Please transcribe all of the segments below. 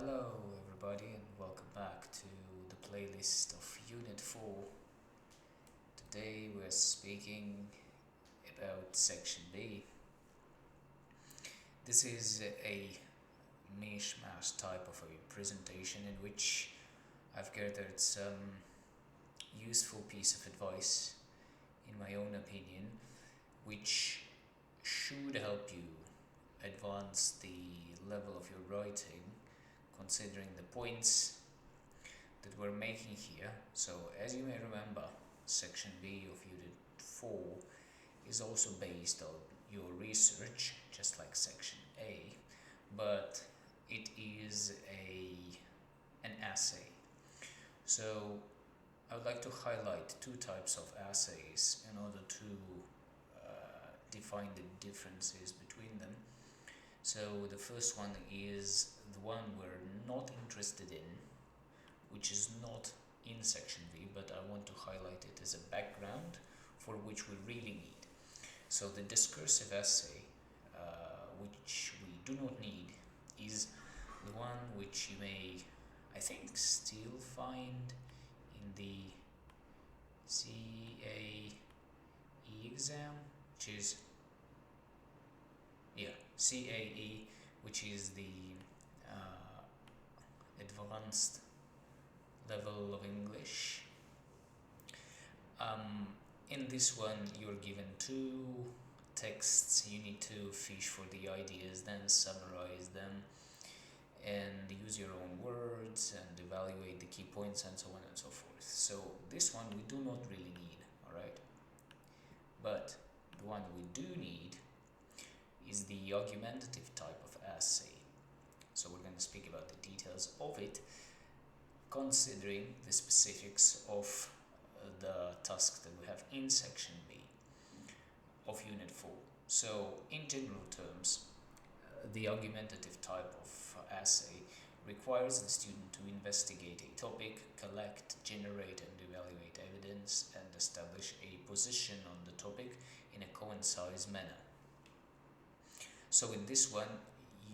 Hello everybody and welcome back to the playlist of Unit 4. Today we're speaking about Section B. This is a mishmash type of a presentation in which I've gathered some useful piece of advice, in my own opinion, which should help you advance the level of your writing considering the points that we're making here. So as you may remember, Section B of Unit 4 is also based on your research, just like Section A, but it is an essay. So I would like to highlight two types of essays in order to define the differences between them. So the first one is the one we're not interested in, which is not in Section B, but I want to highlight it as a background for which we really need. So the discursive essay, which we do not need, is the one which you may, I think, still find in the CAE exam, which is CAE, which is the advanced level of English. In this one, you're given two texts. You need to fish for the ideas, then summarize them, and use your own words and evaluate the key points and so on and so forth. So this one we do not really need, alright? But the one we do need is the argumentative type of essay. So we're going to speak about the details of it, considering the specifics of the task that we have in Section B of Unit 4. So in general terms, the argumentative type of essay requires the student to investigate a topic, collect, generate and evaluate evidence, and establish a position on the topic in a concise manner. So in this one,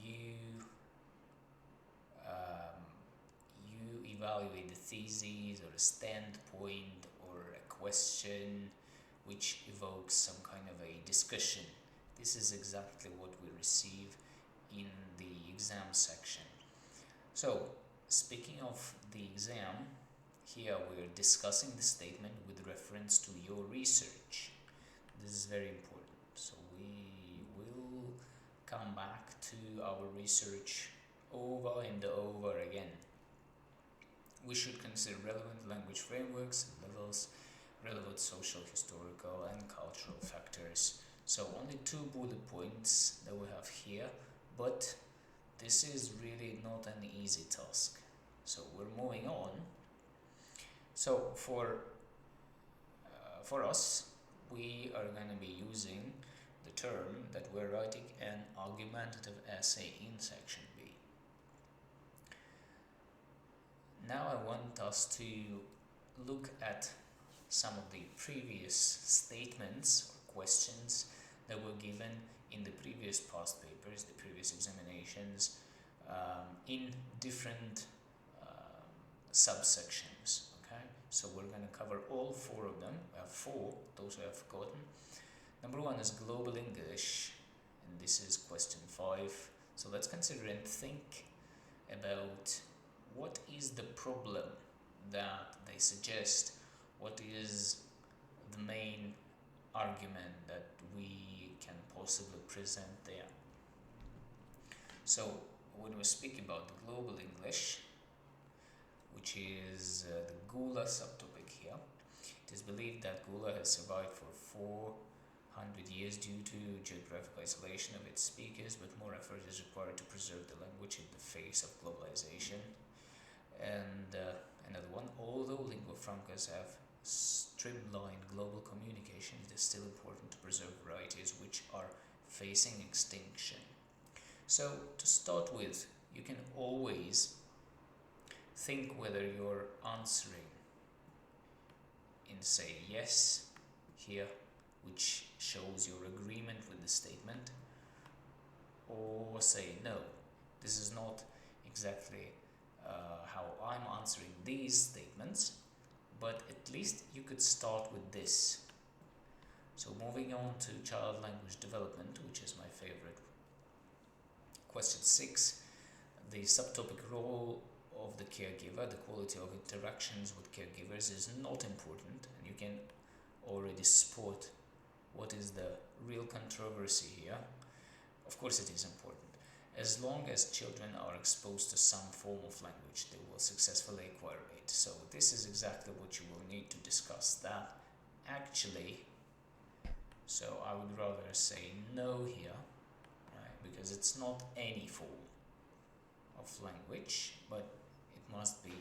you evaluate the thesis or a standpoint or a question which evokes some kind of a discussion. This is exactly what we receive in the exam section. So, speaking of the exam, here we're discussing the statement with reference to your research. This is very important. So we will come back to our research over and over again. We should consider relevant language frameworks and levels, relevant social, historical and cultural factors. So only two bullet points that we have here, but this is really not an easy task. So we're moving on. So for us, we are going to be using the term that we're writing an argumentative essay in Section B. Now I want us to look at some of the previous statements or questions that were given in the previous past papers, the previous examinations, in different subsections. Okay, so we're going to cover all four of them. We have four, those who have forgotten. Number one is global English, and this is question 5. So let's consider and think about what is the problem that they suggest, what is the main argument that we can possibly present there. So when we speak about the global English, which is the Gula subtopic here, it is believed that Gula has survived for 400 years due to geographic isolation of its speakers, but more effort is required to preserve the language in the face of globalization. And another one, although lingua francas have streamlined global communication, it is still important to preserve varieties which are facing extinction. So to start with, you can always think whether you're answering in, say, yes here, which shows your agreement with the statement, or say no. This is not exactly how I'm answering these statements, but at least you could start with this. So moving on to child language development, which is my favorite. Question 6, the subtopic role of the caregiver, the quality of interactions with caregivers is not important, and you can already spot what is the real controversy here. Of course it is important. As long as children are exposed to some form of language, they will successfully acquire it. So this is exactly what you will need to discuss that actually. So I would rather say no here, right? Because it's not any form of language, but it must be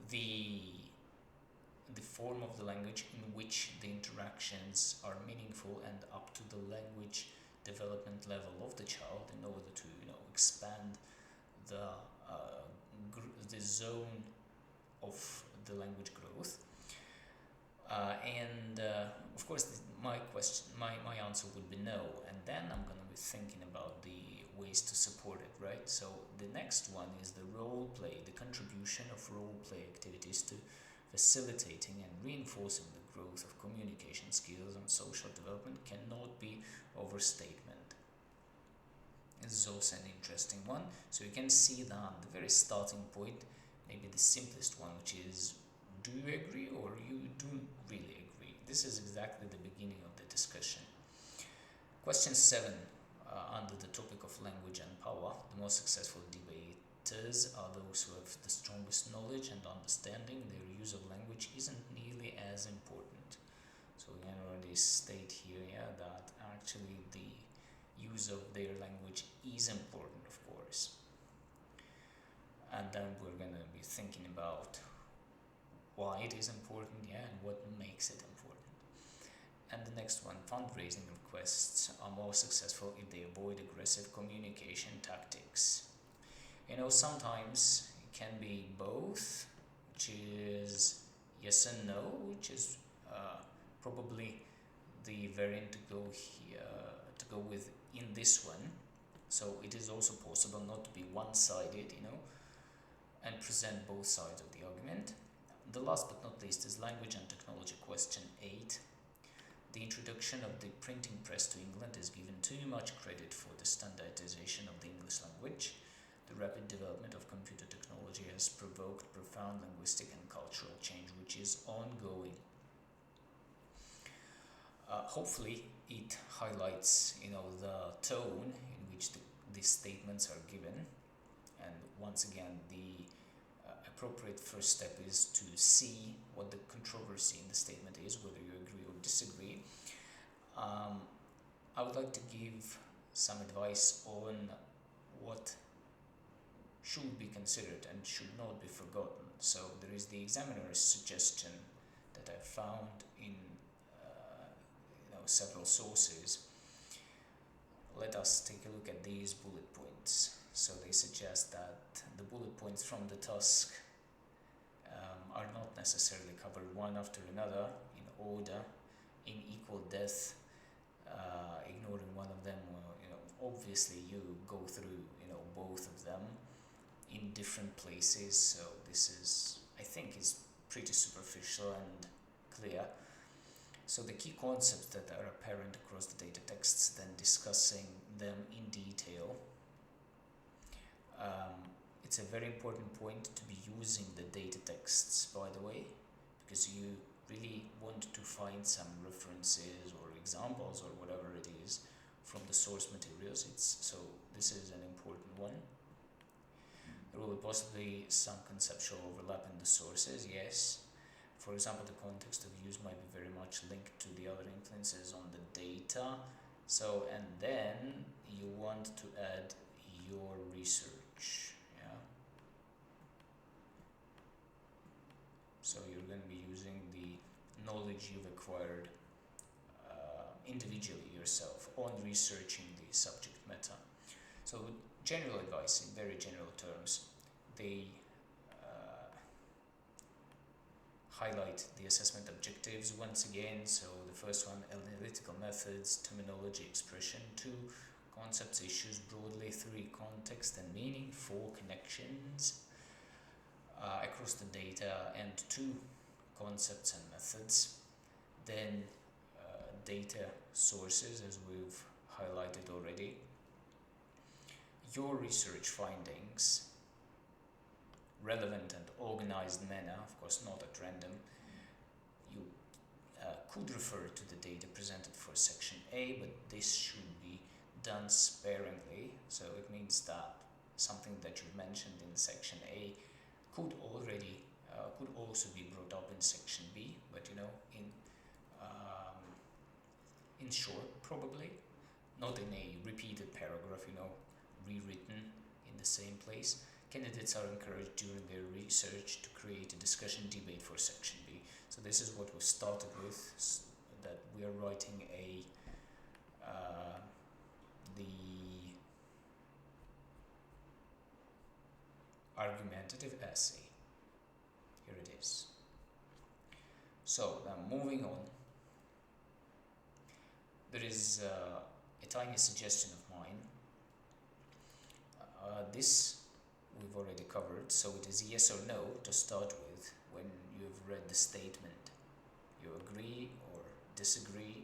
the form of the language in which the interactions are meaningful and up to the language development level of the child, in order to expand the zone of the language growth. And of course my answer would be no, and then I'm going to be thinking about the ways to support it, right? So the next one is the role play. The contribution of role play activities to facilitating and reinforcing the growth of communication skills and social development cannot be overstatement. This is also an interesting one. So you can see that the very starting point, maybe the simplest one, which is, do you agree or you don't really agree? This is exactly the beginning of the discussion. Question 7, under the topic of language and power, the most successful debaters are those who have the strongest knowledge and understanding. Their use of language isn't nearly as important. So we can already state here, that actually the use of their language is important, of course. And then we're going to be thinking about why it is important, and what makes it important. And the next one, fundraising requests are more successful if they avoid aggressive communication tactics. Sometimes it can be both, which is yes and no, which is probably the variant to go with in this one. So it is also possible not to be one-sided, and present both sides of the argument. The last but not least is language and technology. Question 8. The introduction of the printing press to England is given too much credit for the standardization of the English language. The rapid development of computer technology has provoked profound linguistic and cultural change, which is ongoing. Hopefully it highlights the tone in which these statements are given, and once again the appropriate first step is to see what the controversy in the statement is, whether you agree or disagree. I would like to give some advice on what should be considered and should not be forgotten. So there is the examiner's suggestion that I found in several sources. Let us take a look at these bullet points. So they suggest that the bullet points from the task are not necessarily covered one after another in order, in equal depth. Ignoring one of them, obviously you go through both of them in different places. So this is, I think, is pretty superficial and clear. So the key concepts that are apparent across the data texts, then discussing them in detail. It's a very important point to be using the data texts, by the way, because you really want to find some references or examples or whatever it is from the source materials. So this is an important one. There will be possibly some conceptual overlap in the sources, yes. For example, the context of use might be very much linked to the other influences on the data. So, and then you want to add your research, So you're going to be using the knowledge you've acquired individually yourself on researching the subject matter. So general advice in very general terms, they highlight the assessment objectives once again. So the first one, analytical methods, terminology, expression. 2, concepts, issues broadly, 3 context and meaning, 4 connections across the data, and 2 concepts and methods. Then data sources, as we've highlighted already, your research findings, relevant and organized manner, of course not at random. You could refer to the data presented for section A, but this should be done sparingly. So it means that something that you mentioned in section A could also be brought up in section B, but in short, probably not in a repeated paragraph, rewritten in the same place. Candidates are encouraged during their research to create a discussion debate for section B. So this is what we started with, that we are writing the argumentative essay. Here it is. So now moving on, there is a tiny suggestion of mine. This we've already covered, so it is yes or no to start with when you've read the statement. You agree or disagree,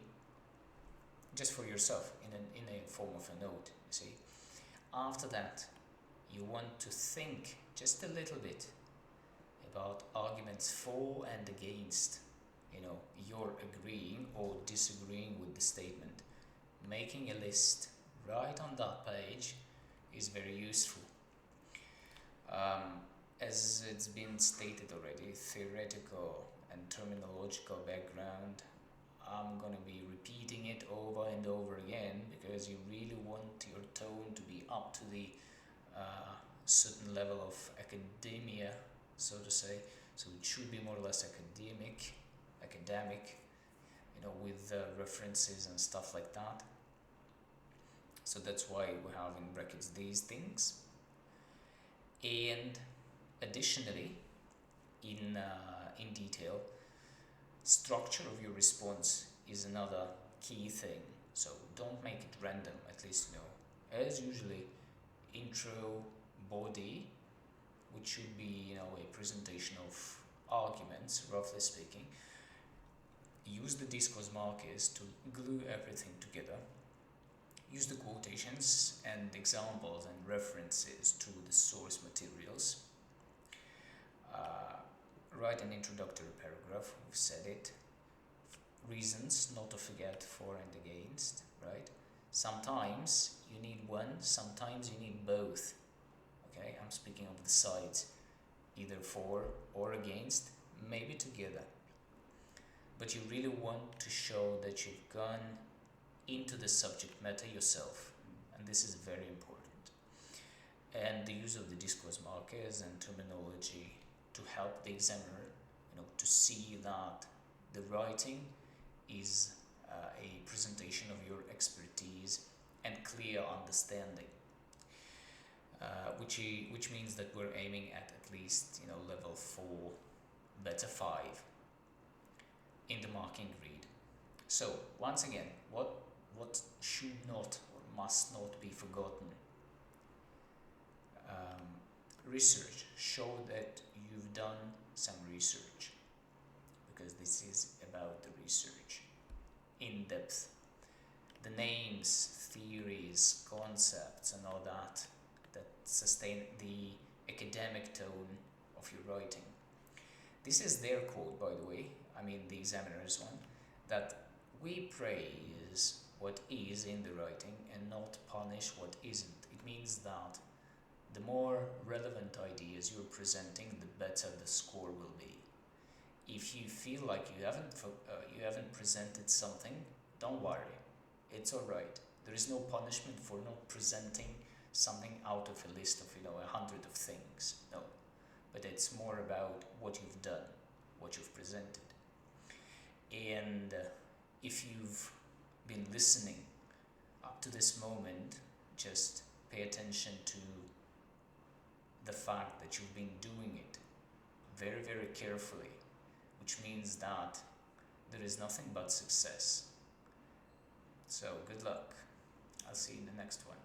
just for yourself, in a form of a note, you see. After that, you want to think just a little bit about arguments for and against, you're agreeing or disagreeing with the statement. Making a list right on that page is very useful. As it's been stated already, theoretical and terminological background, I'm going to be repeating it over and over again because you really want your tone to be up to the certain level of academia, so to say. So it should be more or less academic, with references and stuff like that. So that's why we have in brackets these things. And additionally, in detail, structure of your response is another key thing. So don't make it random, at least as usually, intro, body, which should be a presentation of arguments, roughly speaking. Use the discourse markers to glue everything together. Use the quotations and examples and references to the source materials. Write an introductory paragraph, we've said it. Reasons, not to forget for and against, right? Sometimes you need one, sometimes you need both. Okay, I'm speaking of the sides, either for or against, maybe together. But you really want to show that you've gone into the subject matter yourself, and this is very important. And the use of the discourse markers and terminology to help the examiner, to see that the writing is a presentation of your expertise and clear understanding, which means that we're aiming at least level 4, better 5 in the marking grid. So once again, what should not or must not be forgotten? Research. Show that you've done some research, because this is about the research in depth. The names, theories, concepts and all that sustain the academic tone of your writing. This is their quote, by the way, the examiner's one, that we praise what is in the writing and not punish what isn't. It means that the more relevant ideas you're presenting, the better the score will be. If you feel like you haven't presented something, don't worry, it's all right. There is no punishment for not presenting something out of a list of 100 of things. No, but it's more about what you've done, what you've presented. And if you've been listening up to this moment, just pay attention to the fact that you've been doing it very, very carefully, which means that there is nothing but success. So good luck. I'll see you in the next one.